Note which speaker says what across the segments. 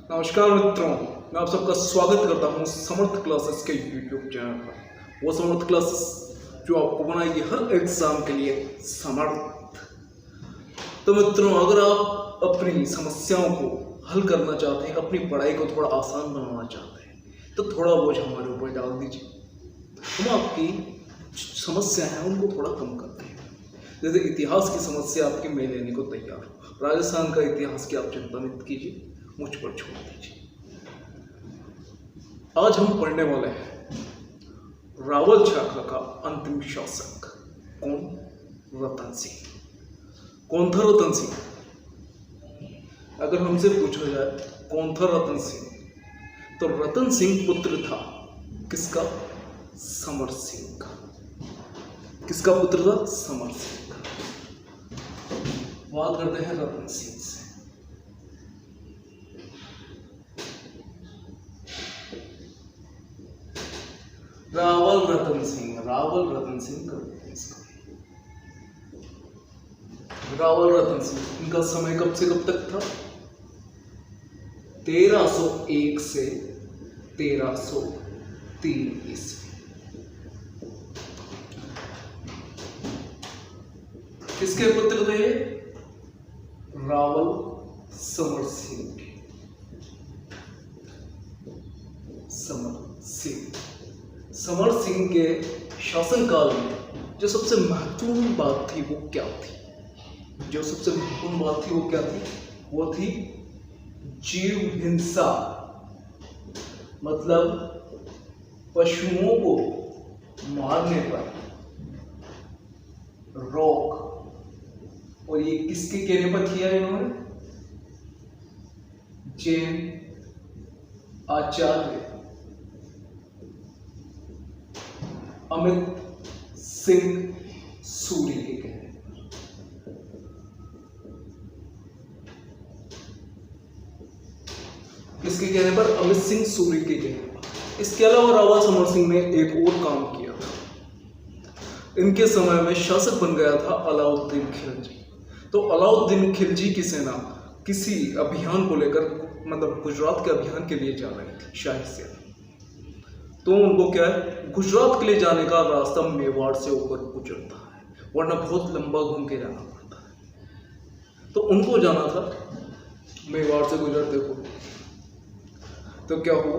Speaker 1: नमस्कार मित्रों, मैं आप सबका स्वागत करता हूं समर्थ क्लासेस के यूट्यूब चैनल पर। वो समर्थ क्लासेस जो आपको बनाएगी हर एग्जाम के लिए समर्थ। तो मित्रों, अगर आप अपनी समस्याओं को हल करना चाहते हैं, अपनी पढ़ाई को थोड़ा आसान बनाना चाहते हैं, तो थोड़ा बोझ हमारे ऊपर डाल दीजिए। हम आपकी समस्या है उनको थोड़ा कम करते हैं। जैसे इतिहास की समस्या आपकी मैं लेने को तैयार हूँ। राजस्थान का इतिहास की आप चिंता मत कीजिए, मुझ पर छोड़ दीजिए। आज हम पढ़ने वाले हैं रावल शाखा का अंतिम शासक। कौन? रतन सिंह। कौन था रतन सिंह? अगर हमसे पूछा जाए कौन था रतन सिंह, तो रतन सिंह पुत्र था किसका? समर सिंह का। किसका पुत्र था? समर सिंह का। बात करते हैं रतन सिंह से। रावल रतन सिंह करते हैं इसको। रावल रतन सिंह, इनका समय कब से कब तक था? 1301 से 1303 ईस्वी। किसके पुत्र थे? रावल समर सिंह के। समर सिंह के शासनकाल में जो सबसे महत्वपूर्ण बात थी वो क्या थी? वो थी जीव हिंसा। मतलब पशुओं को मारने पर रोक। और ये किसके कहने पर किया इन्होंने? जैन आचार्य अमित सिंह सूरी के कहने पर। किसके कहने पर? अमित सिंह सूरी के कहने पर। इसके अलावा रावल समर सिंह ने एक और काम किया था। इनके समय में शासक बन गया था अलाउद्दीन खिलजी। तो अलाउद्दीन खिलजी की सेना किसी अभियान को लेकर, मतलब गुजरात के अभियान के लिए जा रही थी, शाही सेना। तो उनको क्या है, गुजरात के लिए जाने का रास्ता मेवाड़ से होकर गुजरता है, वरना बहुत लंबा घूम के जाना पड़ता है। तो उनको जाना था मेवाड़ से गुजरते हुए। तो क्या हुआ,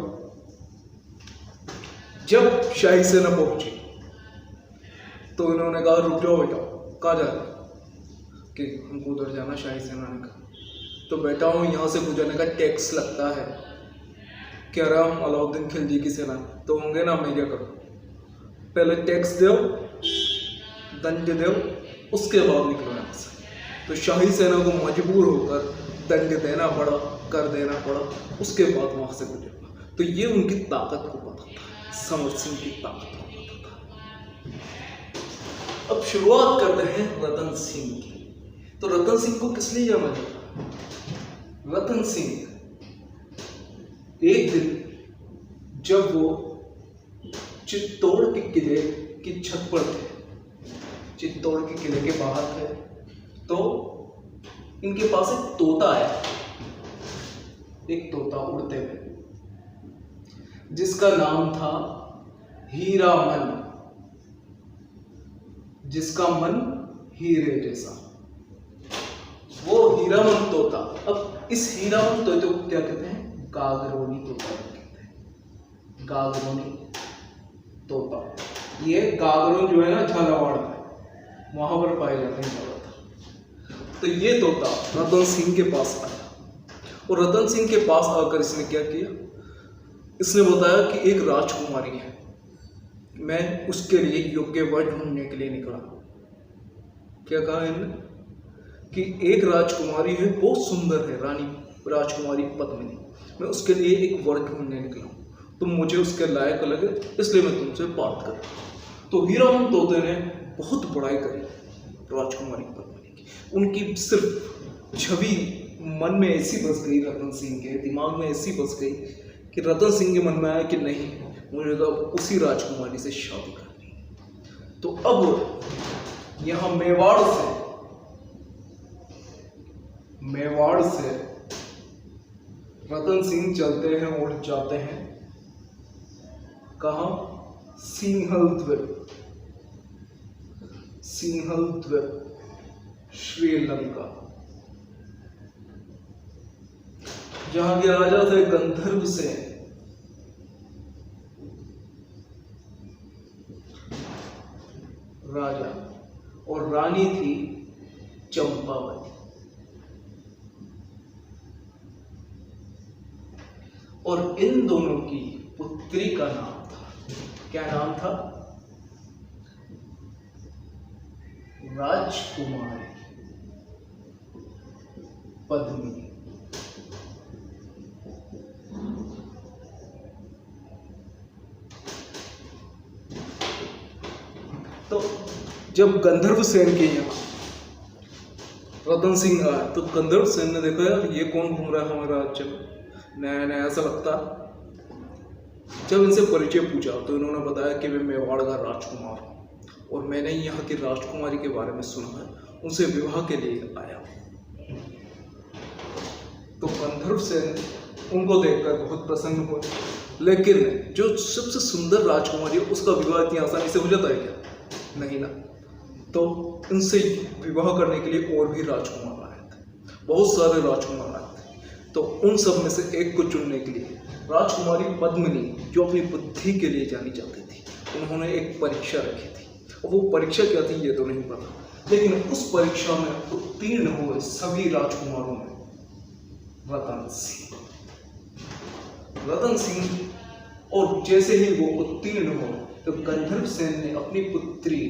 Speaker 1: जब शाही सेना पहुंची तो इन्होंने कहा रुक जाओ बेटा। कहाँ जा रहे? कि हमको उधर जाना, शाही सेना ने कहा। तो बेटा हूँ, यहाँ से गुजरने का टैक्स लगता है। कह रहा हम अलाउद्दीन खिलजी की सेना तो होंगे ना, मैं क्या करूँ? पहले टैक्स दो, दंड दो, उसके बाद निकलो यहाँ से। तो शाही सेना को मजबूर होकर दंड देना पड़ा, कर देना पड़ा, उसके बाद वहां से गुजरना। तो ये उनकी ताकत को पता था, समर सिंह की ताकत को पता था। अब शुरुआत करते हैं रतन सिंह की। तो रतन सिंह को किस लिए जाना जाता? रतन सिंह एक दिन जब वो चित्तौड़ के किले की छत पर थे, चित्तौड़ के किले के बाहर थे, तो इनके पास एक तोता आया। एक तोता उड़ते हुए, जिसका नाम था हीरामन, जिसका मन हीरे जैसा। वो हीरामन तोता। अब इस हीरामन तोते को क्या कहते हैं? गागरोनी तोता कहते हैं। गागरोनी तोता। ये गागरोन जो है ना, झालावाड़ में, वहां पर पाए जाते हैं ज्यादातर। तो ये तोता रतन सिंह के पास आया, और रतन सिंह के पास आकर इसने क्या किया? इसने बताया कि एक राजकुमारी है, मैं उसके लिए योग्य वर ढूंढने के लिए निकला। क्या कहा इन्होंने? कि एक राजकुमारी है, बहुत सुंदर है, रानी राजकुमारी पद्मिनी, मैं उसके लिए एक वर ढूंढने निकला हूं, तुम मुझे उसके लायक लगे, इसलिए मैं तुमसे बात कर रहा हूं। तो हीरामन तोते ने बहुत बड़ाई करी राजकुमारी पद्मिनी की। उनकी सिर्फ छवि मन में ऐसी बस गई, रतन सिंह के दिमाग में ऐसी बस गई कि रतन सिंह के मन में आया कि नहीं, मुझे तो उसी राजकुमारी से शादी करनी है। तो अब यहाँ मेवाड़ से रतन सिंह चलते हैं और जाते हैं कहाँ? सिंहल द्वीप, सिंहल द्वीप, श्रीलंका, जहां के राजा थे गंधर्व सेन। राजा और रानी थी चंपावती। और इन दोनों की पुत्री का नाम था, क्या नाम था? राजकुमारी पद्मिनी। तो जब गंधर्व सेन के यहाँ रतन सिंह आया तो गंधर्व सेन ने देखा यार ये कौन घूम रहा है हमारे राज्य में, नया नया ऐसा लगता। जब इनसे परिचय पूछा तो इन्होंने बताया कि मैं मेवाड़ का राजकुमार हूँ और मैंने यहाँ की राजकुमारी के बारे में सुना है, उनसे विवाह के लिए आया। तो गंधर्व सेन उनको देखकर बहुत प्रसन्न हुए, लेकिन जो सबसे सुंदर राजकुमारी है उसका विवाह इतनी आसानी से हो जाता है क्या? नहीं ना। तो उनसे विवाह करने के लिए और भी राजकुमार आए थे, बहुत सारे राजकुमार आए थे। तो उन सब में से एक को चुनने के लिए राजकुमारी पद्मिनी, जो अपनी बुद्धि के लिए जानी जाती थी, उन्होंने एक परीक्षा रखी थी। और वो परीक्षा क्या थी ये तो नहीं पता, लेकिन उस परीक्षा में उत्तीर्ण हुए सभी राजकुमारों में रतन सिंह। रतन सिंह और जैसे ही वो उत्तीर्ण हो तो गंधर्व सेन ने अपनी पुत्री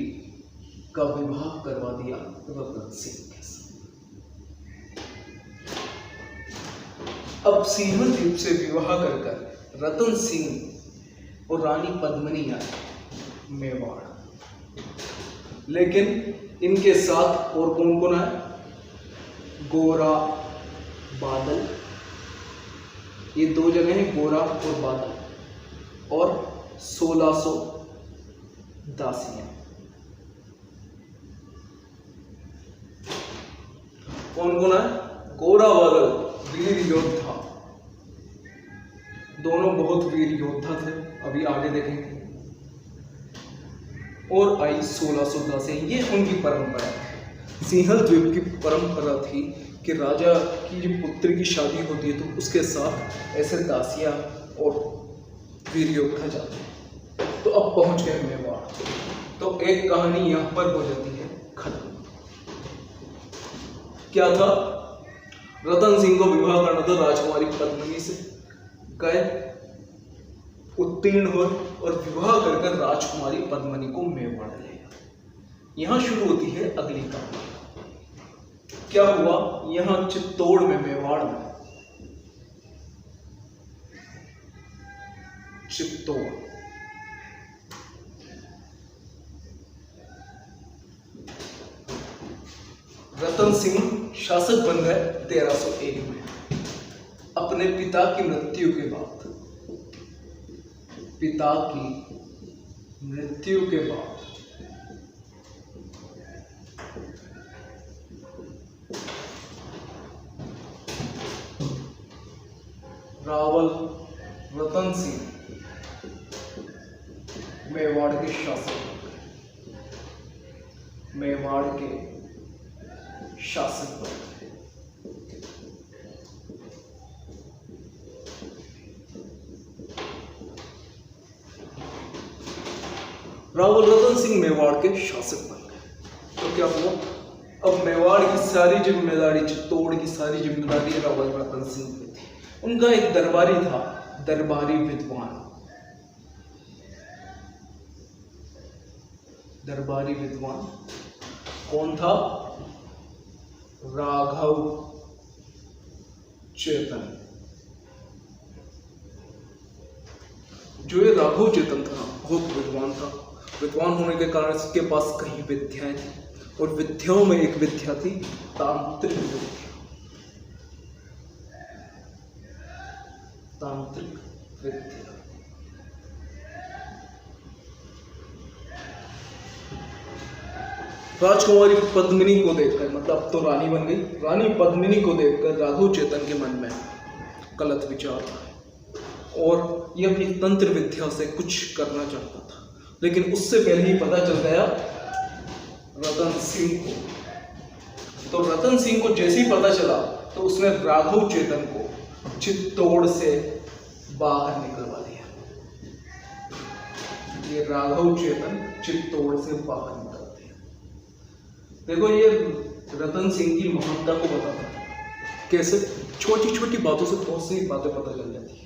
Speaker 1: का विवाह करवा दिया रतन सिंह के साथ। अब सिंहल द्वीप से विवाह कर रतन सिंह और रानी पद्मिनी आए मेवाड़, लेकिन इनके साथ और कौन कौन आए? गोरा, बादल, ये दो जगह हैं, गोरा और बादल, और 1600 दासियां। कौन कौन है? गोरा, बादल वीर योद्धा, दोनों बहुत वीर योद्धा थे, अभी आगे देखेंगे। और आई 1600 दासियां, ये उनकी परंपरा थी। सिंहल द्वीप की परंपरा थी कि राजा की जो पुत्र की शादी होती है तो उसके साथ ऐसे दासियां और वीर योद्धा जाते हैं। तो अब पहुंच गए मेवाड़, तो एक कहानी यहां पर हो जाती है खत्म। क्या था? रतन सिंह को विवाह करना था राजकुमारी पद्मिनी से, गए, उत्तीर्ण हुए और विवाह कर राजकुमारी पद्मिनी को मेवाड़ ले गया। यहां शुरू होती है अगली कहानी। क्या हुआ? यहां चित्तौड़ में, मेवाड़ में, चित्तौड़, रतन सिंह शासक बन गए 1301 में। अपने पिता की मृत्यु के बाद, पिता की मृत्यु के बाद रावल रतन सिंह मेवाड़ के शासक बन गए, मेवाड़ के शासक बन गए। रावल रतन सिंह मेवाड़ के शासक बन गए। तो क्या हुआ? अब मेवाड़ की सारी जिम्मेदारी, चित्तौड़ की सारी जिम्मेदारी रावल रतन सिंह पे थी। उनका एक दरबारी था, दरबारी विद्वान, दरबारी विद्वान कौन था? राघव चेतन। जो ये राघव चेतन था बहुत विद्वान था। विद्वान होने के कारण इसके पास कई विद्याएं थी, और विद्याओं में एक विद्या थी तांत्रिक विद्या। तांत्रिक विद्या राजकुमारी पद्मिनी को देखकर, मतलब अब तो रानी बन गई, रानी पद्मिनी को देखकर राघव चेतन के मन में गलत विचार था और ये अपनी तंत्र विद्या से कुछ करना चाहता था, लेकिन उससे पहले ही पता चल गया रतन सिंह को। तो रतन सिंह को जैसे ही पता चला तो उसने राघव चेतन को चित्तौड़ से बाहर निकलवा दिया। ये राघव चेतन चित्तौड़ से बाहर निकल दिया। देखो ये रतन सिंह की महानता को बताता है कैसे छोटी छोटी बातों से बहुत सी बातें पता चल जाती है।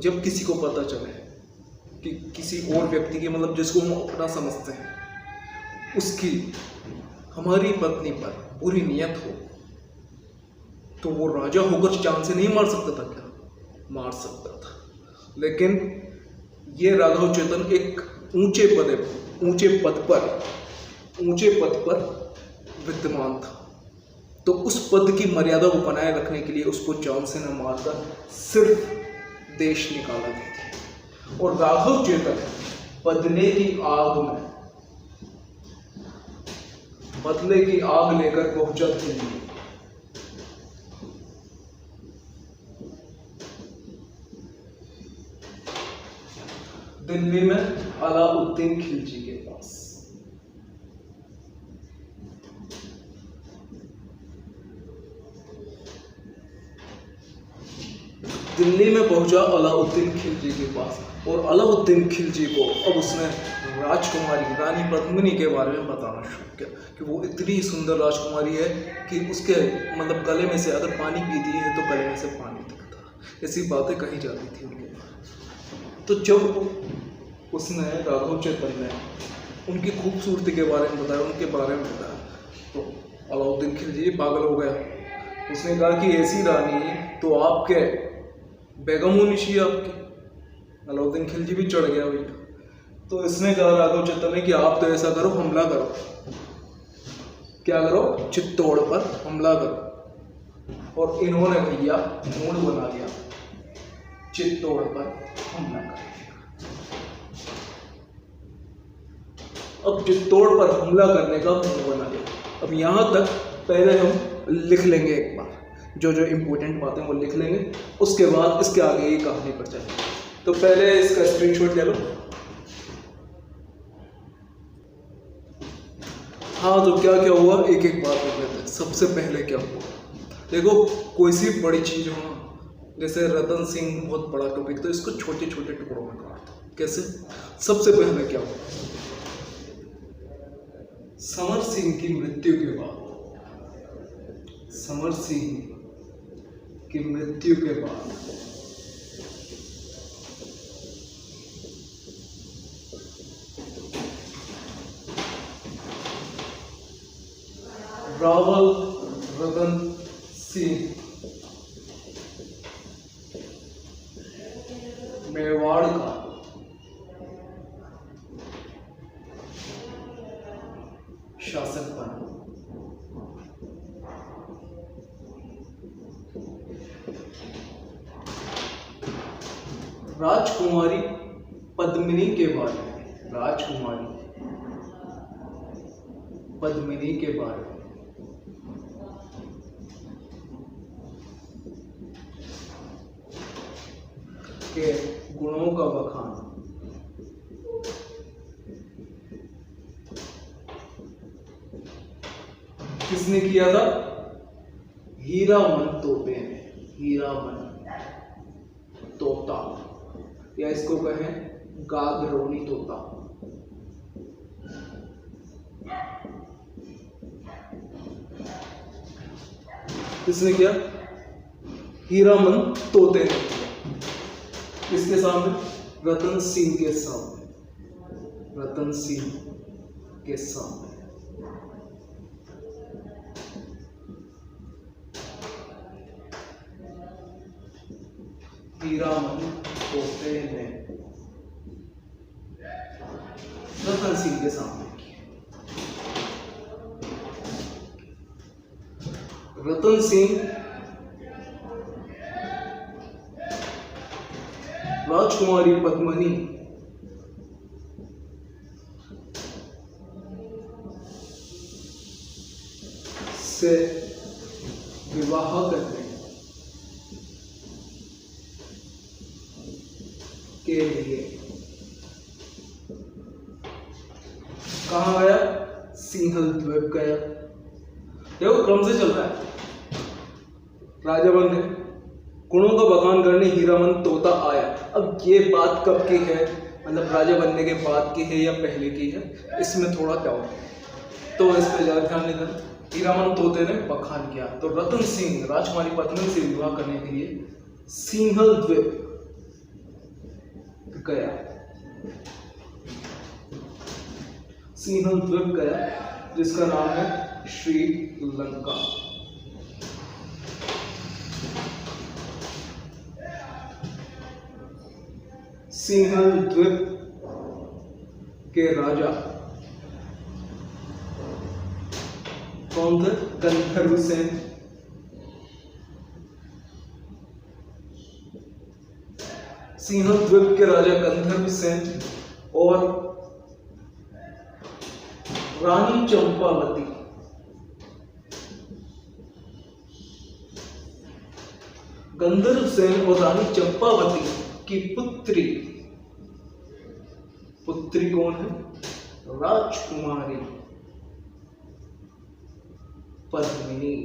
Speaker 1: जब किसी को पता चले कि किसी और व्यक्ति की मतलब जिसको हम अपना समझते हैं उसकी हमारी पत्नी पर बुरी नियत हो, तो वो राजा होकर चांद से नहीं मार सकता था क्या? मार सकता था। लेकिन ये राघव चेतन एक ऊंचे पद पर विद्यमान था, तो उस पद की मर्यादा को बनाए रखने के लिए उसको चांद से न मारकर सिर्फ देश निकाला गया था। और राघव चेतन बदले की आग लेकर पहुंचा दिल्ली। दिल्ली में अलाउद्दीन खिलजी के पास। दिल्ली में पहुंचा अलाउद्दीन खिलजी के पास और अलाउद्दीन खिलजी को अब उसने राजकुमारी रानी पद्मिनी के बारे में बताना शुरू किया कि वो इतनी सुंदर राजकुमारी है कि उसके मतलब गले में से अगर पानी पीती है तो गले में से पानी दिखता है। ऐसी बातें कही जाती थी उनके बारे। तो जब उसने राघव चेतन ने उनकी खूबसूरती के बारे में बताया, उनके बारे में बताया, तो अलाउद्दीन खिलजी पागल हो गया। उसने कहा कि ऐसी रानी तो आपके बेगम होनी चाहिए आपकी। अलाउद्दीन खिलजी भी चढ़ गया भैया। तो इसने कहा राघव चेतन ने कि आप तो ऐसा करो, हमला करो। क्या करो? चित्तौड़ पर हमला करो। और इन्होंने भैया मूड बना लिया चित्तौड़ पर हमला करने का। अब चित्तौड़ पर हमला करने का मूड बना लिया। अब यहां तक पहले हम लिख लेंगे एक बार, जो इंपॉर्टेंट बातें वो लिख लेंगे, उसके बाद इसके आगे की कहानी पर चलेंगे। तो पहले इसका स्क्रीनशॉट ले लो। हाँ, तो क्या क्या हुआ एक एक बात लिख लेते हैं। सबसे पहले क्या हुआ, देखो कोई सी बड़ी चीज हो, जैसे रतन सिंह बहुत बड़ा टॉपिक, तो इसको छोटे छोटे टुकड़ों में काट दो। कैसे? सबसे पहले क्या हुआ, समर सिंह की मृत्यु के बाद, समर सिंह की मृत्यु के बाद रावल रतन सिंह मेवाड़ का शासक बना। राजकुमारी पद्मिनी के बारे में, राजकुमारी पद्मिनी के बारे में के गुणों का बखान किसने किया था? हीरामन तोते ने। हीरामन तोता, या इसको कहें गागरोनी तोता। किसने किया? हीरामन तोते ने किया। किसके सामने? रतन सिंह के सामने। रतन सिंह के सामने। हीरामन तोते ने रतन सिंह के सामने किया। रतन सिंह राजकुमारी पद्मिनी से विवाह करने के लिए। कहाँ गया? सिंहल द्वीप गया। देखो क्रम से चल रहा है। राजा बन गए, गुणों का बखान करने हीरामन तोता आया। अब ये बात कब की है, मतलब राजा बनने के बाद की है या पहले की है, इसमें थोड़ा डाउट है, तो इस पर ज्यादा ध्यान नहीं देना। हीरामन तोते ने बखान किया तो रतन सिंह राजकुमारी पत्नी से विवाह करने के लिए सिंहल द्वीप गया। सिंहल द्वीप गया जिसका नाम है श्रीलंका। सिंहल द्वीप के राजा कौन थे? गंधर्व सेन। सिंहल द्वीप के राजा गंधर्व सेन और रानी चंपावती। गंधर्व सेन और रानी चंपावती की पुत्री कौन है? राजकुमारी पद्मिनी।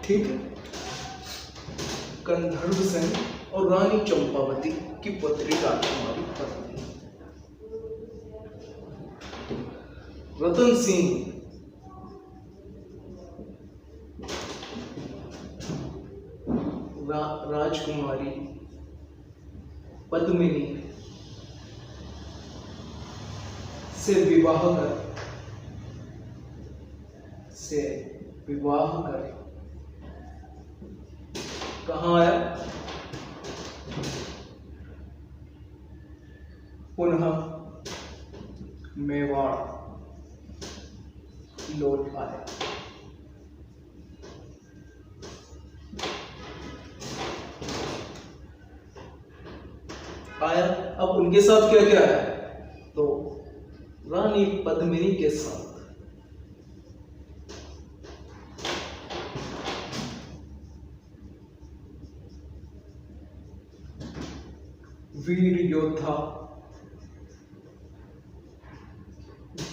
Speaker 1: ठीक है, गंधर्व सेन और रानी चंपावती की पुत्री राजकुमारी पद्मिनी। रतन सिंह राजकुमारी पद्मिनी से विवाह कर कहाँ आया? पुनः मेवाड़ लौट आया। अब उनके साथ क्या क्या है? तो रानी पद्मिनी के साथ वीर योद्धा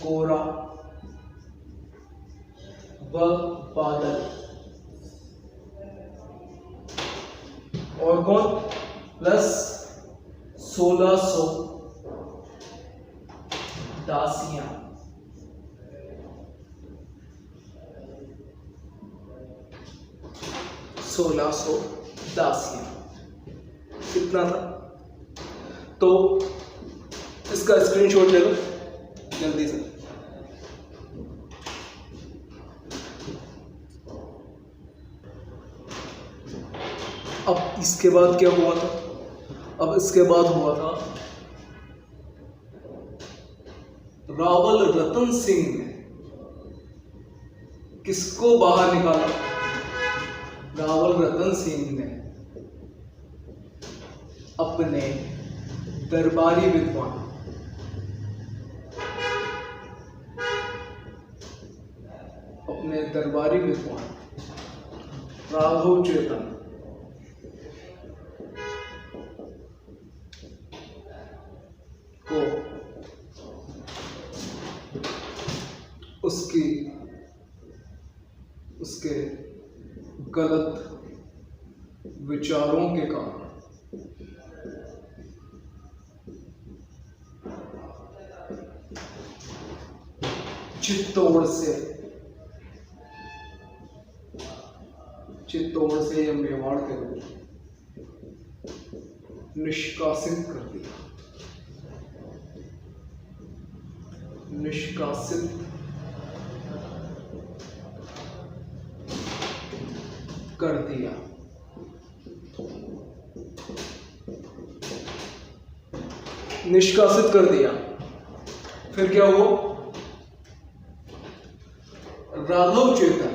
Speaker 1: गोरा व बादल और कौन प्लस 1600 दासियां। कितना था? तो इसका स्क्रीनशॉट ले लो जल्दी से। अब इसके बाद क्या हुआ था? अब इसके बाद हुआ था रावल रतन सिंह ने किसको बाहर निकाला? रावल रतन सिंह ने अपने दरबारी विद्वान राघव चेतन को उसके गलत विचारों के कारण चित्तौड़ से या मेवाड़ के लोग निष्कासित कर दिया। निष्कासित कर दिया। फिर क्या हुआ? राघव चेतन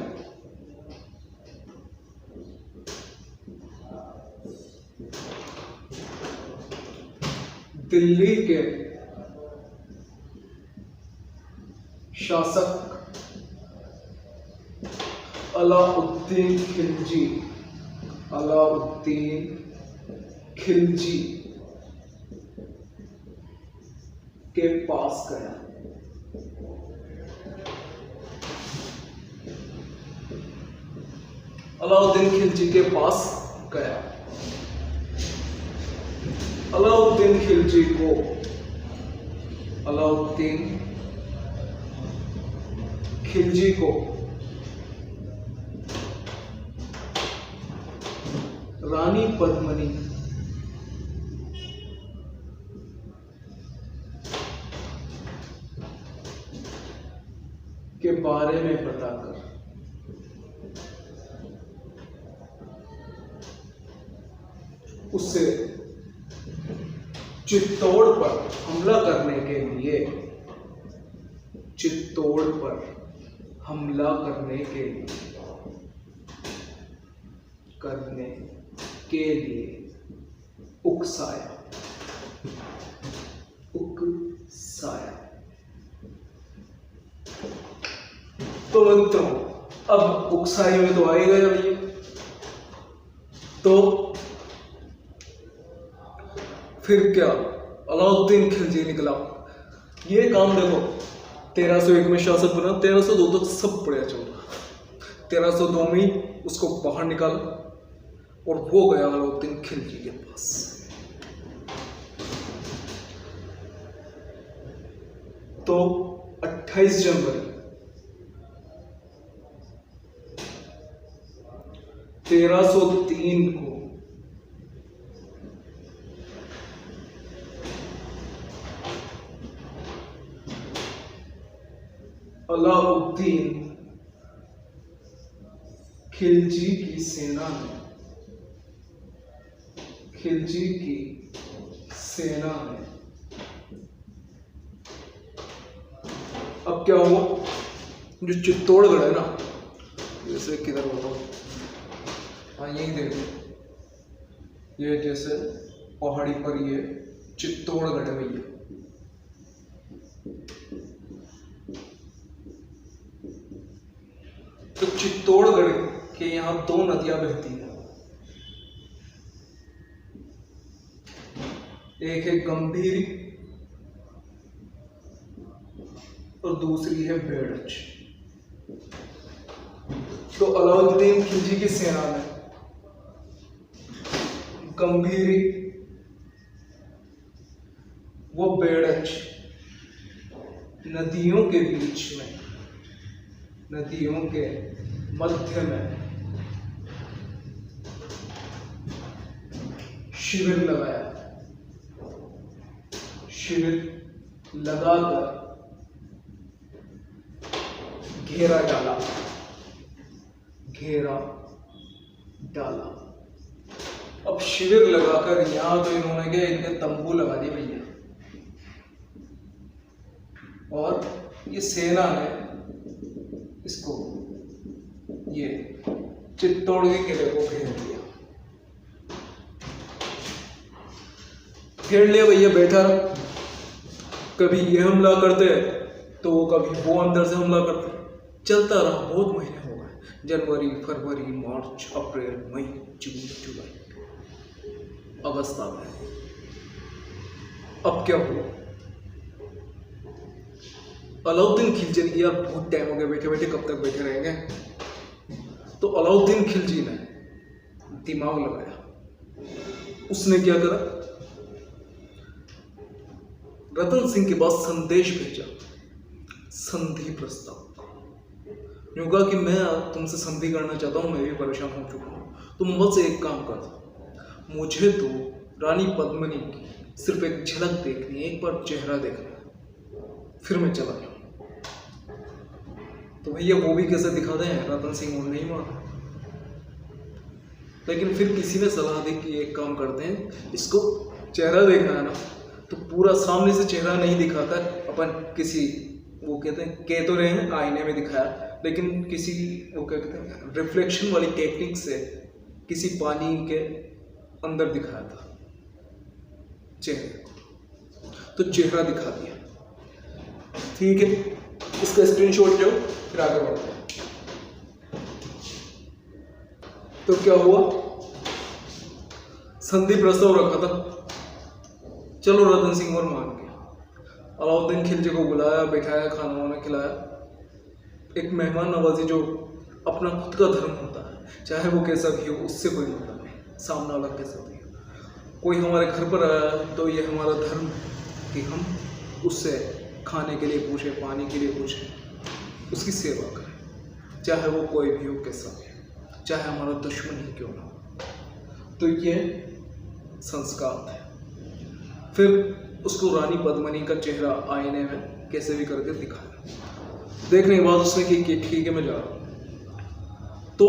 Speaker 1: दिल्ली के शासक अलाउद्दीन खिलजी अलाउद्दीन खिलजी के पास गया। अलाउद्दीन खिलजी के पास गया। अलाउद्दीन खिलजी को रानी पद्मिनी के बारे में बताकर उससे चित्तौड़ पर हमला करने के लिए उकसाया। तो मित्रों, अब उकसाई में तो आएगा भैया, तो फिर क्या, अलाउद्दीन खिलजी निकला। ये काम देखो, 1301 में शासक बना, 1302 तक सब बढ़िया चल रहा। 1302 में उसको बाहर निकाला और वो गया अलाउद्दीन खिलजी के पास। तो 28 जनवरी 1303 को अलाउद्दीन खिलजी की सेना ने अब क्या हुआ, जो चित्तौड़गढ़ है ना, जैसे किधर होता, हाँ यही देखो, ये जैसे पहाड़ी पर ये चित्तौड़गढ़ है भैया। तो चित्तौड़गढ़ के यहाँ 2 नदियां बहती हैं, एक है गंभीरी और दूसरी है बेड़च। तो अलाउद्दीन खिलजी की सेना ने गंभीरी व बेड़च नदियों के बीच में, नदियों के मध्य में शिविर लगाया। शिविर लगाकर घेरा डाला। अब शिविर लगाकर यहां तो इन्होंने क्या, इनके तंबू लगा दिए भैया, और ये सेना ने इसको, ये चित्तौड़ के किले को घेर लिया भैया, बैठा रहा। कभी ये हमला करते तो कभी वो अंदर से हमला करते, चलता रहा। बहुत महीने हो गए, जनवरी, फरवरी, मार्च, अप्रैल, मई, जून, जुलाई, अगस्त आ गए। अब क्या हुआ, अलाउद्दीन खिलजी ने, यार बहुत टाइम हो गया बैठे बैठे, कब तक बैठे रहेंगे। तो अलाउद्दीन खिलजी ने दिमाग लगाया। उसने क्या करा, रतन सिंह के पास संदेश भेजा, संधि प्रस्ताव। यूं कहा कि मैं तुमसे संधि करना चाहता हूं, मैं भी परेशान हो चुका हूं, तुम मुझसे एक काम कर दो, मुझे तो रानी पद्मिनी की सिर्फ एक झलक देखनी है, एक बार चेहरा देखना है, फिर मैं चला जाऊं। तो भैया वो भी कैसे दिखा दें, रतन सिंह वो नहीं माना। लेकिन फिर किसी ने सलाह दी कि एक काम करते हैं, इसको चेहरा देखना है ना, तो पूरा सामने से चेहरा नहीं दिखाता, अपन किसी, वो कहते हैं, कह तो रहे हैं आईने में दिखाया, लेकिन किसी, वो क्या कहते हैं, रिफ्लेक्शन वाली टेक्निक से किसी पानी के अंदर दिखाया था चेहरे। तो चेहरा दिखा दिया, ठीक है, इसका स्क्रीनशॉट लो, फिर आगे बढ़ते हैं। तो क्या हुआ, संधि प्रस्ताव रखा था, चलो रतन सिंह और मान गया। अलाउद्दीन खिलजी को बुलाया, बैठाया, खाना वाना खिलाया। एक मेहमान नवाजी जो अपना खुद का धर्म होता है, चाहे वो कैसा भी हो, उससे कोई मतलब नहीं, सामने वाला कैसा भी हो। कोई हमारे घर पर आया तो ये हमारा धर्म है कि हम उससे खाने के लिए पूछे, पानी के लिए पूछे, उसकी सेवा करें, चाहे वो कोई भी हो, कैसा भी हो, चाहे हमारा दुश्मन ही क्यों ना हो। तो ये संस्कार थे। फिर उसको रानी पद्मिनी का चेहरा आईने में कैसे भी करके दिखाया। देखने के बाद उसने कि ठीक है मैं जा रहा हूँ। तो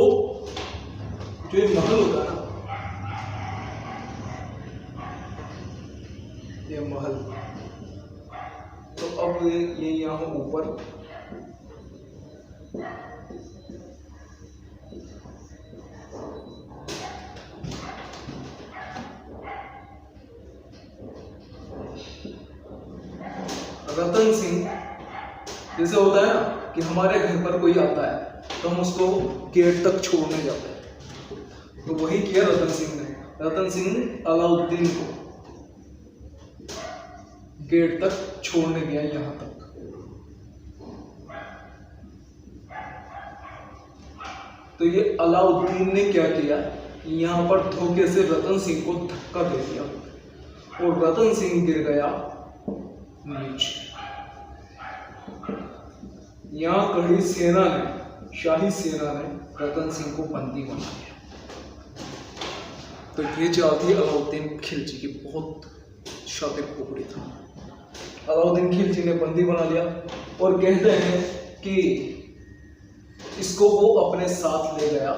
Speaker 1: जो ये महल होता है ना, ये महल, तो अब ये यहाँ ऊपर रतन सिंह, जैसे होता है ना कि हमारे घर पर कोई आता है तो हम उसको गेट तक छोड़ने जाते हैं, तो वही किया रतन सिंह ने। रतन सिंह ने अलाउद्दीन को गेट तक छोड़ने गया, यहां तक। तो ये अलाउद्दीन ने क्या किया, यहां पर धोखे से रतन सिंह को धक्का दे दिया और रतन सिंह गिर गया नीचे। यहां खड़ी सेना ने, शाही सेना ने रतन सिंह को बंदी बना दिया। तो ये चाल थी अलाउद्दीन खिलजी की, बहुत शातिर खोपड़ी था। अलाउद्दीन खिलजी ने बंदी बना लिया और कहते हैं कि इसको वो अपने साथ ले गया,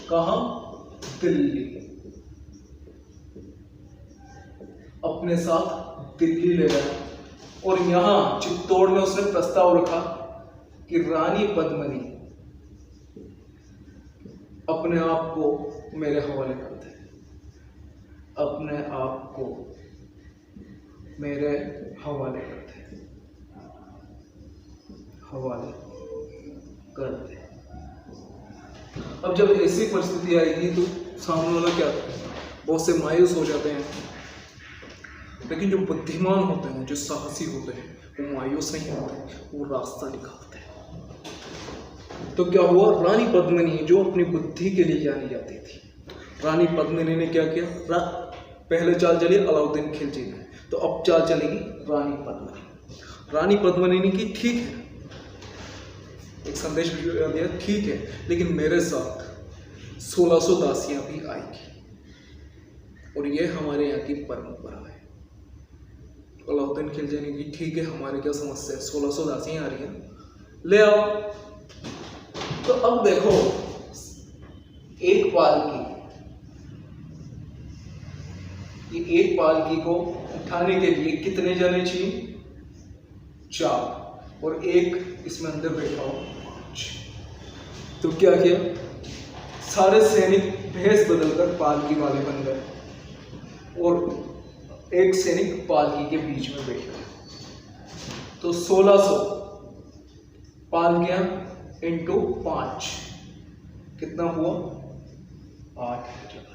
Speaker 1: कहां? दिल्ली। अपने साथ दिल्ली ले गया और यहां चित्तौड़ में उसने प्रस्ताव रखा कि रानी पद्मिनी अपने आप को मेरे हवाले कर दे, अपने आप को मेरे हवाले कर दे, हवाले कर दे। अब जब ऐसी परिस्थिति आएगी तो सामने वाला क्या, बहुत से मायूस हो जाते हैं, लेकिन जो बुद्धिमान होते हैं, जो साहसी होते हैं, वो मायूस नहीं होते, वो रास्ता निकालते हैं। तो क्या हुआ, रानी पद्मिनी जो अपनी बुद्धि के लिए जानी जाती थी, रानी पद्मिनी ने क्या किया, पहले चाल चली अलाउद्दीन खिलजी ने, तो अब चाल चलेगी रानी पद्मिनी। रानी पद्मिनी ने की ठीक है, एक संदेश दिया, ठीक है, लेकिन मेरे साथ 1600 दासियां भी आएगी और ये हमारे यहाँ की परंपरा है। अलाउद्दीन खिलजी ने की ठीक है, हमारे क्या समस्या है, 1600 दासियां आ रही हैं, ले आओ। तो अब देखो, एक पालकी, ये एक पालकी को उठाने के लिए कितने जने चाहिए? 4, और एक इसमें अंदर बैठा हो 5। तो क्या किया, सारे सैनिक भेष बदलकर पालकी वाले बन गए और एक सैनिक पालकी के बीच में बैठ गया। तो 1600 पालकियां इंटू 5 कितना हुआ? 8,000।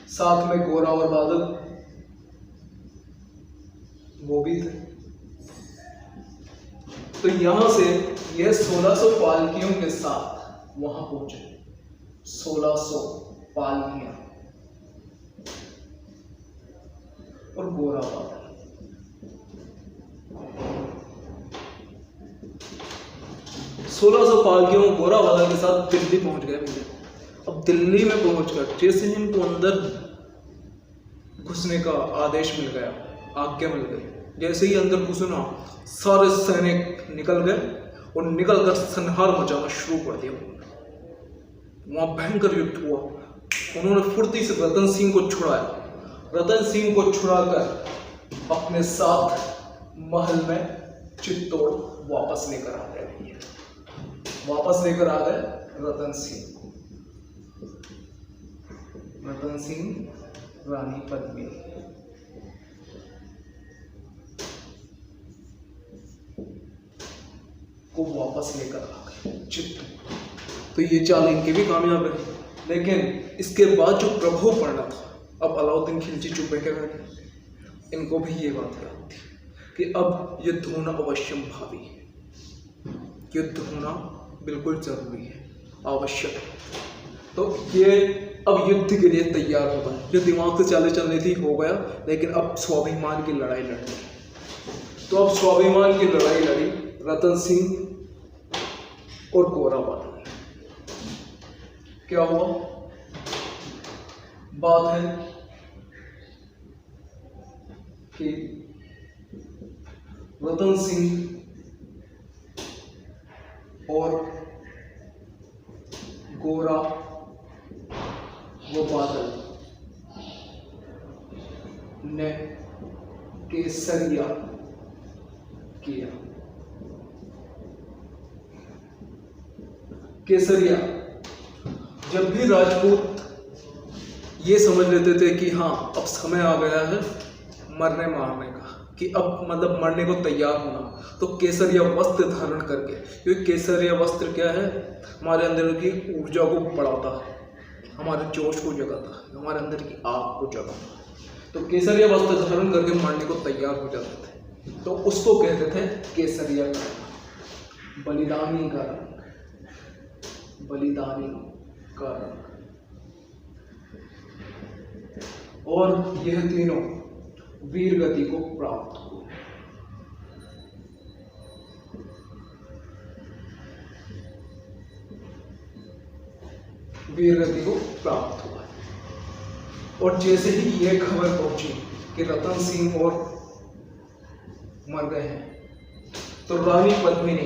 Speaker 1: साथ में गोरा और बादल वो भी थे। तो यहां से यह 1600 पालकियों के साथ वहां पहुंचे। 1600 पालकियां और गोरा बादल। सोलह सौ पालकियों गोरा बादल के साथ दिल्ली पहुंच गए भैया। अब दिल्ली में पहुंचकर जैसे इनको अंदर घुसने का आदेश मिल गया, आज्ञा मिल गई, जैसे ही अंदर घुसना सारे सैनिक निकल गए और निकलकर संहार मचाना शुरू कर दिया। वहां भयंकर युद्ध हुआ। उन्होंने फुर्ती से रतन सिंह को छुड़ाया। रतन सिंह को छुड़ाकर अपने साथ महल में चित्तौड़ वापस लेकर आ गए। वापस लेकर आ गए रतन सिंह। रतन सिंह रानी पद्मिनी को वापस लेकर आ गए चित्तौड़। तो ये चाल इनके भी कामयाब रही। लेकिन इसके बाद जो प्रभाव पड़ना था, अब अलाउद्दीन खिलजी चुप बैठे बैठे, इनको भी ये बात याद थी कि अब युद्ध होना अवश्यम भावी है, युद्ध होना बिल्कुल जरूरी है, आवश्यक है। तो ये अब युद्ध के लिए तैयार होता है। जो दिमाग से चलने थी हो गया, लेकिन अब स्वाभिमान की लड़ाई लड़नी। तो अब स्वाभिमान की लड़ाई लड़ी रतन सिंह और गोरा बादल। क्या हुआ? बात है कि रतन सिंह और गोरा वो बादल ने केसरिया किया। केसरिया, जब भी राजपूत ये समझ लेते थे कि हाँ अब समय आ गया है मरने मारने का, कि अब मतलब मरने को तैयार होना, तो केसरिया वस्त्र धारण करके, क्योंकि केसरिया वस्त्र क्या है, हमारे अंदर की ऊर्जा को बढ़ाता है, हमारे जोश को जगाता है, हमारे अंदर की आग को जगाता है। तो केसरिया वस्त्र धारण करके मरने को तैयार हो जाते थे, तो उसको कहते थे केसरिया का रंग, बलिदानी का रंग, बलिदानी का रंग। और यह तीनों वीर गति को प्राप्त हुए। वीर गति को प्राप्त हुआ। और जैसे ही यह खबर पहुंची कि रतन सिंह और मर गए हैं, तो रानी पद्मिनी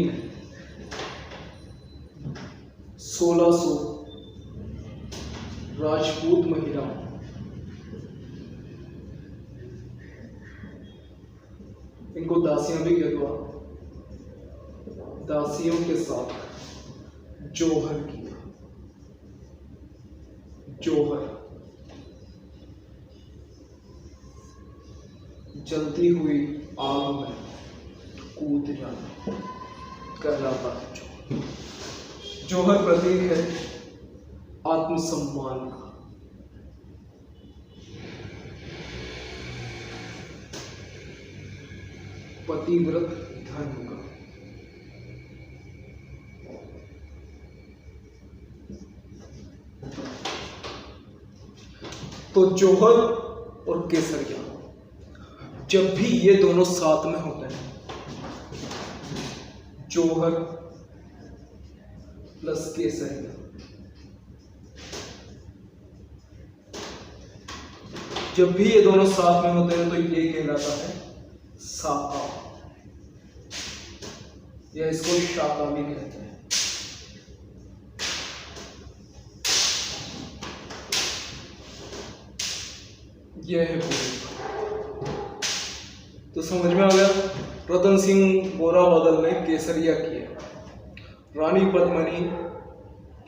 Speaker 1: ने 1600 राजपूत महिलाओं, इनको दासियां भी कहते, दासियों के साथ जोहर किया। जोहर, जलती हुई आग में कूद जाना कहलाता है। जोहर प्रतीक है आत्मसम्मान का। पतिव्रत धर्म का। तो जोहर और केसरिया, जब भी ये दोनों साथ में होते हैं, जोहर प्लस केसरिया, जब भी ये दोनों साथ में होते हैं तो ये कहलाता है साका, या इसको शाका भी कहते हैं। यह है पूरी। तो समझ में आ गया, रतन सिंह गोरा बादल ने केसरिया किया, रानी पद्मिनी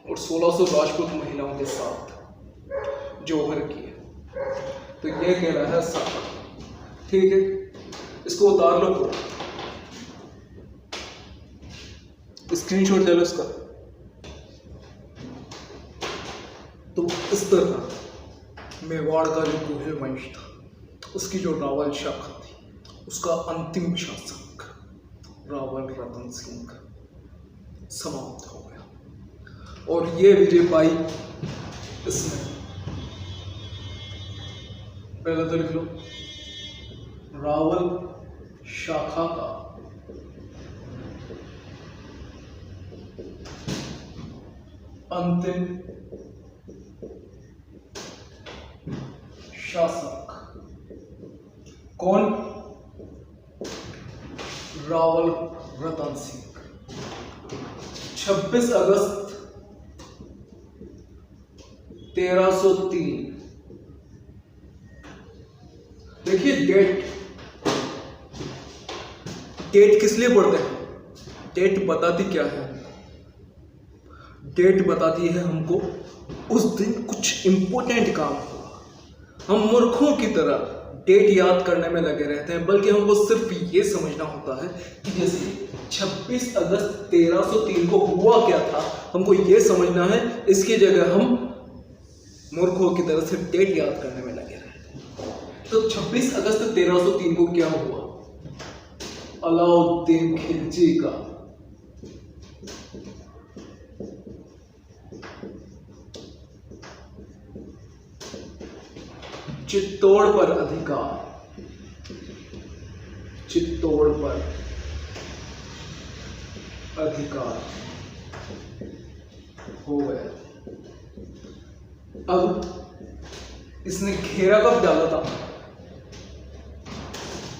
Speaker 1: और 1600 राजपूत महिलाओं के साथ जोहर किए, तो यह कह रहा है साका। ठीक है, इसको उतार लो, स्क्रीनशॉट ले लो इसका। तो इस तरह मेवाड़ का जो गोहिल वंश था, उसकी जो रावल शाखा थी, उसका अंतिम शासक रावल रतन सिंह समाप्त हो गया। और ये विजय पाई इसमें, पहले तो लिख लो, रावल शाखा का अंतिम शासक कौन? रावल रतन सिंह। 26 अगस्त 1303। देखिए डेट किस लिए पढ़ते हैं? डेट बताती क्या है? डेट बताती है हमको उस दिन कुछ इंपॉर्टेंट काम हुआ। हम मूर्खों की तरह डेट याद करने में लगे रहते हैं, बल्कि हमको सिर्फ ये समझना होता है कि जैसे 26 अगस्त 1303 को हुआ क्या था, हमको ये समझना है। इसकी जगह हम मूर्खों की तरह से डेट याद करने में लगे रहते हैं। तो 26 अगस्त 1303 को क्या हुआ? अलाउद्दीन खिलजी का चित्तौड़ पर अधिकार, चित्तौड़ पर अधिकार हो गया। अब इसने घेरा कब डाला था?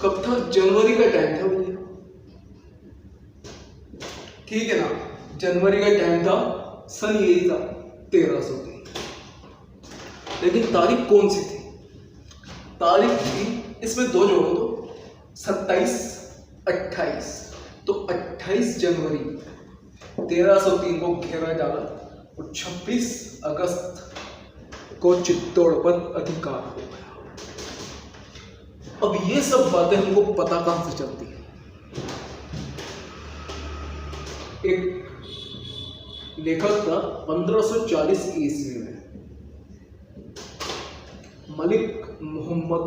Speaker 1: कब था? जनवरी का टाइम था भैया, ठीक है ना? जनवरी का टाइम था, सन यही था 1303। लेकिन तारीख कौन सी थी? तारीख थी, इसमें दो जोड़ो तो 27, 28। तो 28 जनवरी 1303 को घेरा डाला और 26 अगस्त को चित्तौड़ पर अधिकार हो गया। अब ये सब बातें हमको पता कहां से चलती है? एक लेखक था 1540 ईस्वी में, मलिक मोहम्मद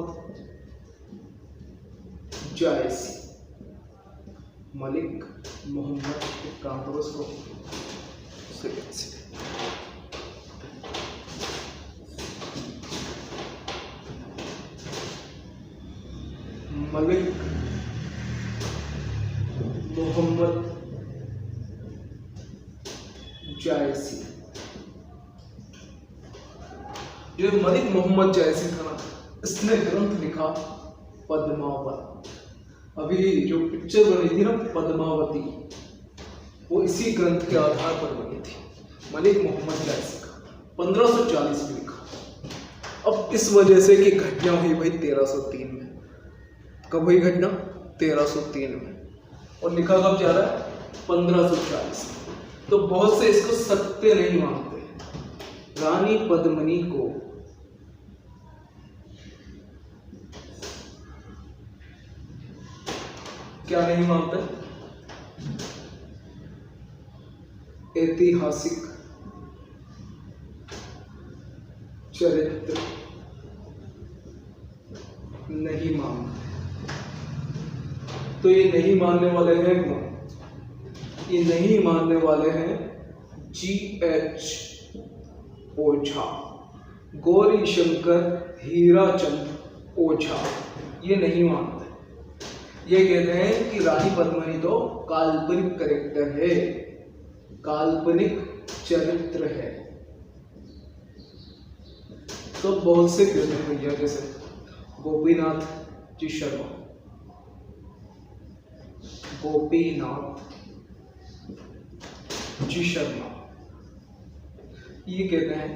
Speaker 1: जायसी। मलिक मोहम्मद कांग्रेस को मलिक मोहम्मद जायसी। जो मलिक मोहम्मद जायसी था ना, इसने ग्रंथ लिखा पद्मावत। अभी जो पिक्चर बनी थी ना पद्मावती, वो इसी ग्रंथ के आधार पर बनी थी। मलिक मोहम्मद जायसी का 1540 में लिखा। अब इस वजह से कि घटना हुई भाई 1303 में। कब हुई घटना? 1303 में। और लिखा कब जा रहा है? 1540 में। तो बहुत से इसको सत्य नहीं मानते। रानी पद्मिनी को क्या नहीं मानते? ऐतिहासिक चरित्र नहीं मानते। तो ये नहीं मानने वाले हैं कौन? ये नहीं मानने वाले हैं G.H. ओझा, गौरी शंकर हीराचंद ओझा। ये नहीं मानते। ये कहते हैं कि रानी पद्मिनी तो काल्पनिक कैरेक्टर है, काल्पनिक चरित्र है। तो बहुत से कहते हैं भैया, जैसे गोपीनाथ जी शर्मा, गोपीनाथ जी शर्मा ये कहते हैं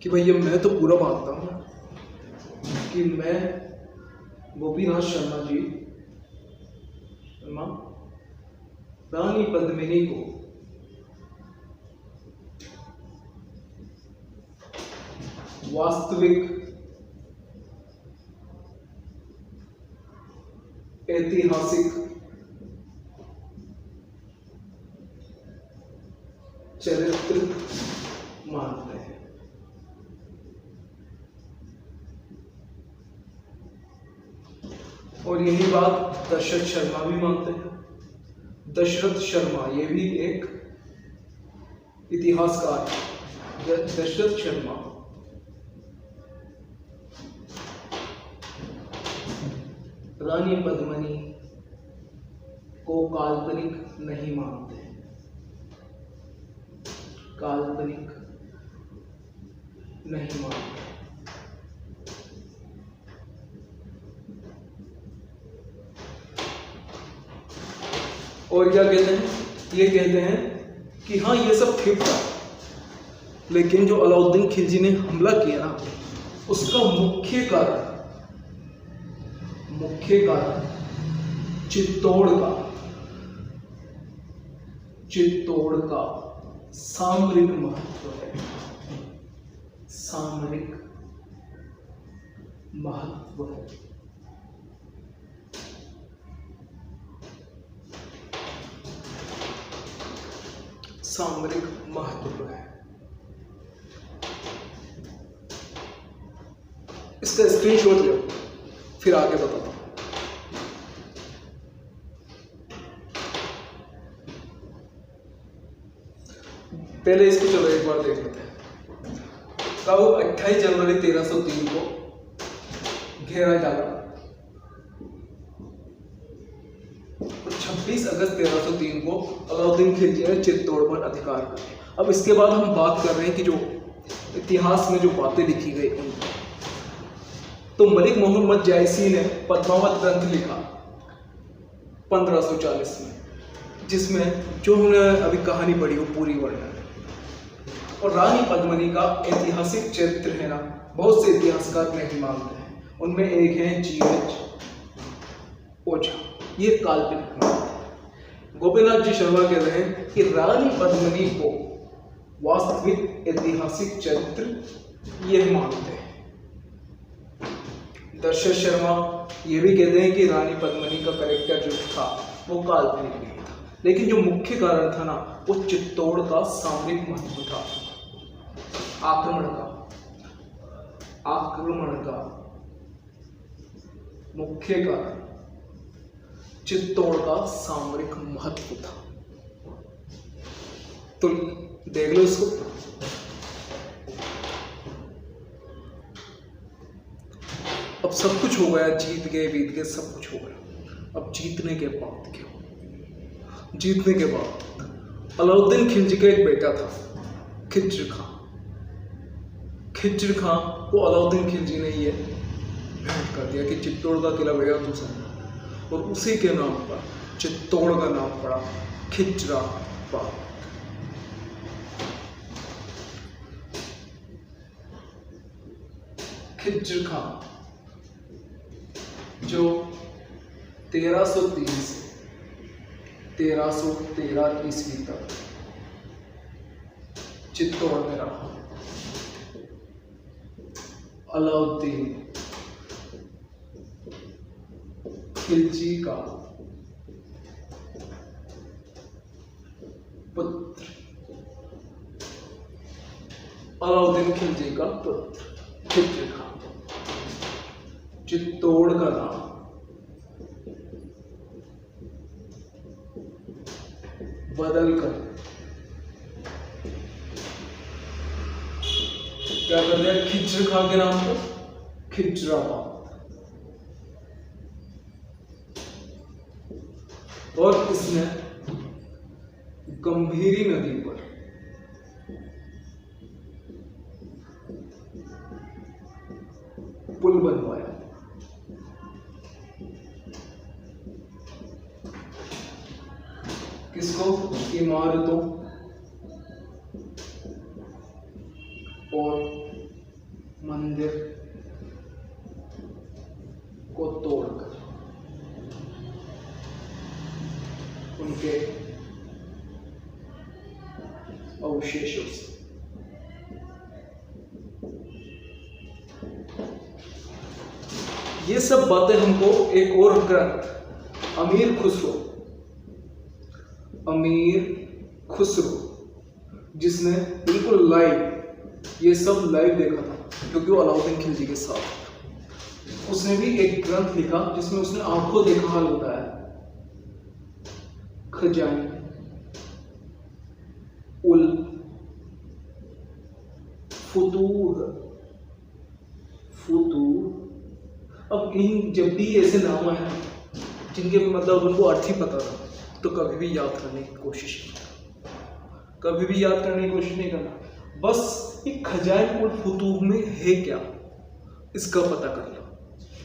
Speaker 1: कि भैया मैं तो पूरा मानता हूं कि मैं गोपीनाथ शर्मा जी शर्मा रानी पद्मिनी को वास्तविक ऐतिहासिक चरित्र मानते हैं। और यही बात दशरथ शर्मा भी मानते हैं। दशरथ शर्मा ये भी एक इतिहासकार है। दशरथ शर्मा रानी पद्मिनी को काल्पनिक नहीं मानते, काल्पनिक नहीं मानते। और क्या कहते हैं? ये कहते हैं कि हाँ ये सब ठीक था, लेकिन जो अलाउद्दीन खिलजी ने हमला किया ना, उसका मुख्य कारण चित्तौड़ का सामरिक महत्व है। सामरिक महत्व है। सामरिक महत्व है। इसका स्क्रीनशॉट लो, फिर आगे बताता हूं। पहले इसको चलो एक बार देख लेते हैं। कब 28 जनवरी 1303 को घेरा डाला और 26 अगस्त 1303 को अलाउद्दीन खिलजी ने चित्तौड़ पर अधिकार कर लिया। अब इसके बाद हम बात कर रहे हैं कि जो इतिहास में जो बातें लिखी गई उनकी। तो मलिक मोहम्मद जायसी ने पद्मावत ग्रंथ लिखा 1540 में, जिसमें जो हमने अभी कहानी पढ़ी वो पूरी वर्णन है। और रानी पद्मिनी का ऐतिहासिक चरित्र है ना, बहुत से इतिहासकार नहीं मानते हैं। उनमें एक है जीएच ओझा, ये काल्पनिक है। गोपीनाथ जी शर्मा कह रहे हैं कि रानी पद्मिनी को वास्तविक ऐतिहासिक चरित्र ये मानते हैं। दर्शक शर्मा ये भी कहते हैं कि रानी पद्मिनी का कैरेक्टर जो था वो काल्पनिक नहीं था, लेकिन जो मुख्य कारण था ना वो चित्तौड़ का सामरिक महत्व था। आक्रमण का मुख्य कारण चित्तौड़ का सामरिक महत्व था। तो देख लो इसको। अब सब कुछ हो गया, जीत गए, बीत गए, सब कुछ हो गया। अब जीतने के बाद क्यों? जीतने के बाद अलाउद्दीन खिलजी का एक बेटा था खिज्र खां। खिज्र खां को अलाउद्दीन खिलजी ने ये भेंट कर दिया कि चित्तौड़ का किला बेटा तू संभाल, और उसी के नाम पर चित्तौड़ का नाम पड़ा खिजराबाद। खिज्र खां जो 1303 से 1313 ईस्वी तक चित्तौड़ में रहा। अलाउद्दीन खिलजी का पुत्र, अलाउद्दीन खिलजी का पुत्र खिज्र खां चित्तौड़ का नाम बदलकर क्या कर दिया? खिज्र खां के नाम पर खिजराबाद। और इसने गंभीरी नदी पर पुल बनवाया। किसको? इमारतों और मंदिर को तोड़कर उनके अवशेषों से ये सब बातें हमको एक और ग्रंथ अमीर खुसरो जिसने बिल्कुल लाइव ये सब लाइव देखा था, क्योंकि वो अलाउद्दीन खिलजी के साथ था। उसने भी एक ग्रंथ लिखा जिसमें उसने आंखों देखा हाल होता है खजानी उल फुतूर। अब इन जब भी ऐसे नाम आए जिनके मतलब उनको अर्थ ही पता था, तो कभी भी याद करने की कोशिश नहीं करना। बस ये खजाइन उल फुतूह में है क्या, इसका पता कर लो।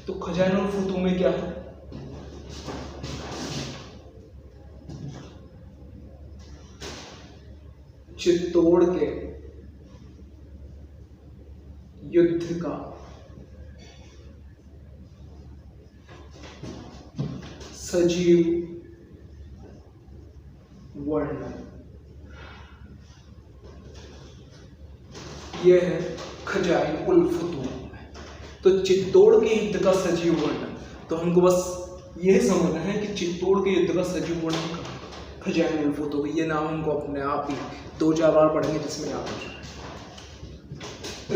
Speaker 1: तो खजाइन उल फुतूह में क्या है? चित्तौड़ के युद्ध का सजीव वर्णन यह है खजाइन उल फुतूह में। तो चित्तौड़ के युद्ध का सजीव वर्णन, तो हमको बस यह समझना है कि चित्तौड़ के युद्ध का सजीव वर्णन खजान उल्फो, तो ये नाम हमको अपने आप ही 2-4 बार पढ़ेंगे जिसमें याद हो जाए।